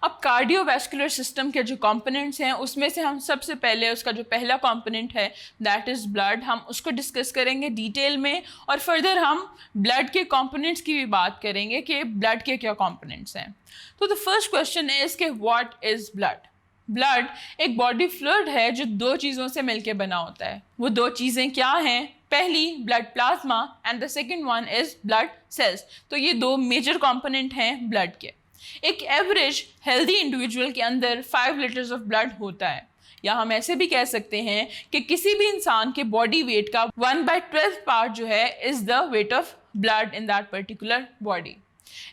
अब cardiovascular system के जो कंपोनेंट्स हैं उसमें से हम सबसे पहले उसका जो पहला कंपोनेंट है दैट इज़ ब्लड, हम उसको डिस्कस करेंगे डिटेल में, और फर्दर हम ब्लड के कंपोनेंट्स की भी बात करेंगे कि ब्लड के क्या कंपोनेंट्स हैं। तो द फर्स्ट क्वेश्चन इज़ कि व्हाट इज़ ब्लड। ब्लड एक बॉडी फ्लूइड है जो दो चीज़ों से मिलकर बना होता है। वो दो चीज़ें क्या हैं? पहली blood plasma and the second one is blood cells. तो ये दो मेजर कंपोनेंट हैं ब्लड के। एक एवरेज हेल्दी इंडिविजुअल के अंदर 5 लीटर्स ऑफ ब्लड होता है, या हम ऐसे भी कह सकते हैं कि किसी भी इंसान के बॉडी वेट का 1/12 पार्ट जो है is the weight of blood in that particular body.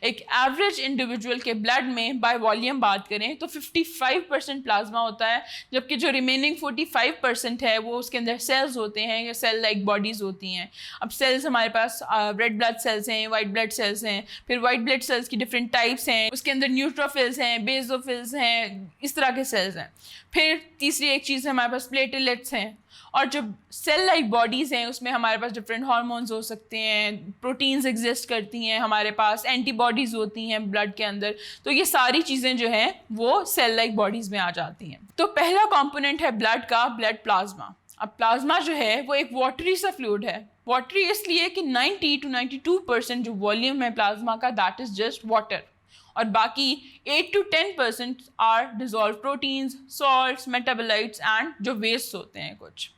एक एवरेज इंडिविजुअल के ब्लड में बाय वॉल्यूम बात करें तो 55% प्लाज्मा होता है, जबकि जो रिमेनिंग 45% है वो उसके अंदर सेल्स होते हैं या सेल लाइक बॉडीज़ होती हैं। अब सेल्स हमारे पास रेड ब्लड सेल्स हैं, वाइट ब्लड सेल्स हैं, फिर वाइट ब्लड सेल्स की डिफरेंट टाइप्स हैं, उसके अंदर न्यूट्रोफिल्स हैं, बेसोफिल्स हैं, इस तरह के सेल्स हैं। फिर तीसरी एक चीज़ है हमारे पास प्लेटलेट्स हैं, और जो सेल लाइक बॉडीज़ हैं उसमें हमारे पास डिफरेंट हार्मोन्स हो सकते हैं, प्रोटीन्स एग्जिस्ट करती हैं, हमारे पास एंटीबॉडीज़ होती हैं ब्लड के अंदर। तो ये सारी चीज़ें जो हैं वो सेल लाइक बॉडीज़ में आ जाती हैं। तो पहला कंपोनेंट है ब्लड का, ब्लड प्लाज्मा। अब प्लाज्मा जो है वो एक वाटरी सा फ्लूइड है। वाटरी इसलिए कि 90 to 92% जो वॉल्यूम है प्लाज्मा का दैट इज़ जस्ट वाटर, और बाकी 8 to 10% are dissolve proteins, salts, metabolites and जो वेस्ट होते हैं कुछ।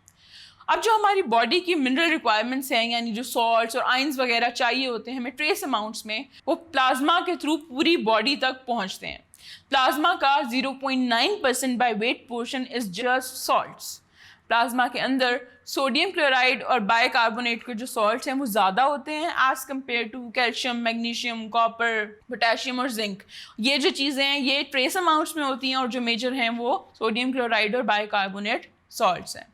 अब जो हमारी बॉडी की मिनरल रिक्वायरमेंट्स हैं, यानी जो सॉल्ट्स और आयंस वगैरह चाहिए होते हैं हमें ट्रेस अमाउंट्स में, वो प्लाज्मा के थ्रू पूरी बॉडी तक पहुंचते हैं। प्लाज्मा का 0.9% by weight portion is just salts. Plasma के अंदर सोडियम क्लोराइड और बाइकार्बोनेट के जो सॉल्ट्स हैं वो ज़्यादा होते हैं as compare to calcium, magnesium, copper, potassium और जिंक। ये जो चीज़ें हैं ये ट्रेस अमाउंट्स में होती हैं, और जो मेजर हैं वो सोडियम क्लोराइड और बाइकार्बोनेट सॉल्ट्स हैं।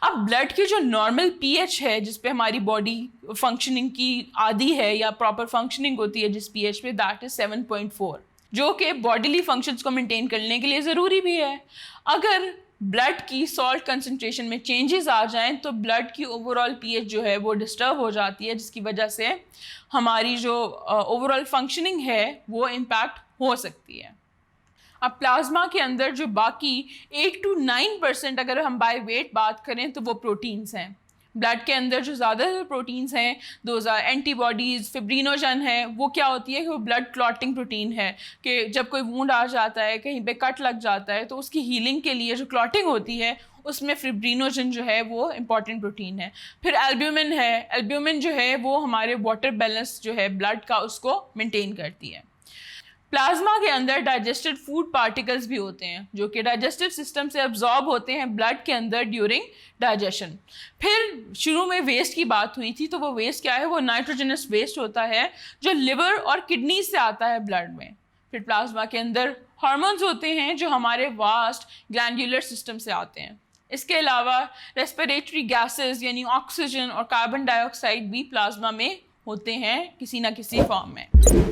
अब ब्लड की जो नॉर्मल पीएच है जिस पे हमारी बॉडी फंक्शनिंग की आदी है या प्रॉपर फंक्शनिंग होती है जिस पीएच पे, दैट इज़ 7.4, जो कि बॉडीली फंक्शंस को मेंटेन करने के लिए ज़रूरी भी है। अगर ब्लड की सॉल्ट कंसंट्रेशन में चेंजेस आ जाएं तो ब्लड की ओवरऑल पीएच जो है वो डिस्टर्ब हो जाती है, जिसकी वजह से हमारी जो ओवरऑल फंक्शनिंग है वो इम्पैक्ट हो सकती है। अब प्लाज्मा के अंदर जो बाकी 8 to 9% अगर हम बाय वेट बात करें तो वो प्रोटीन्स हैं। ब्लड के अंदर जो ज़्यादातर प्रोटीन्स हैं दोज आर एंटीबॉडीज़, फिब्रिनोजन है। वो क्या होती है कि वो ब्लड क्लॉटिंग प्रोटीन है, कि जब कोई वूंड आ जाता है, कहीं पे कट लग जाता है, तो उसकी हीलिंग के लिए जो क्लॉटिंग होती है उसमें फिब्रिनोजन जो है वो इंपॉर्टेंट प्रोटीन है। फिर एल्ब्यूमिन है। एल्ब्यूमिन जो है वो हमारे वाटर बैलेंस जो है ब्लड का उसको मेनटेन करती है। प्लाज्मा के अंदर डाइजेस्टेड फूड पार्टिकल्स भी होते हैं जो कि डाइजेस्टिव सिस्टम से अब्जॉर्ब होते हैं ब्लड के अंदर ड्यूरिंग डाइजेशन। फिर शुरू में वेस्ट की बात हुई थी, तो वो वेस्ट क्या है? वो नाइट्रोजनस वेस्ट होता है जो लिवर और किडनी से आता है ब्लड में। फिर प्लाज्मा के अंदर हार्मोन्स होते हैं जो हमारे वास्ट ग्लैंडुलर सिस्टम से आते हैं। इसके अलावा रेस्पिरेटरी गैसेस यानी ऑक्सीजन और कार्बन डाइऑक्साइड भी प्लाज्मा में होते हैं किसी ना किसी फॉर्म में।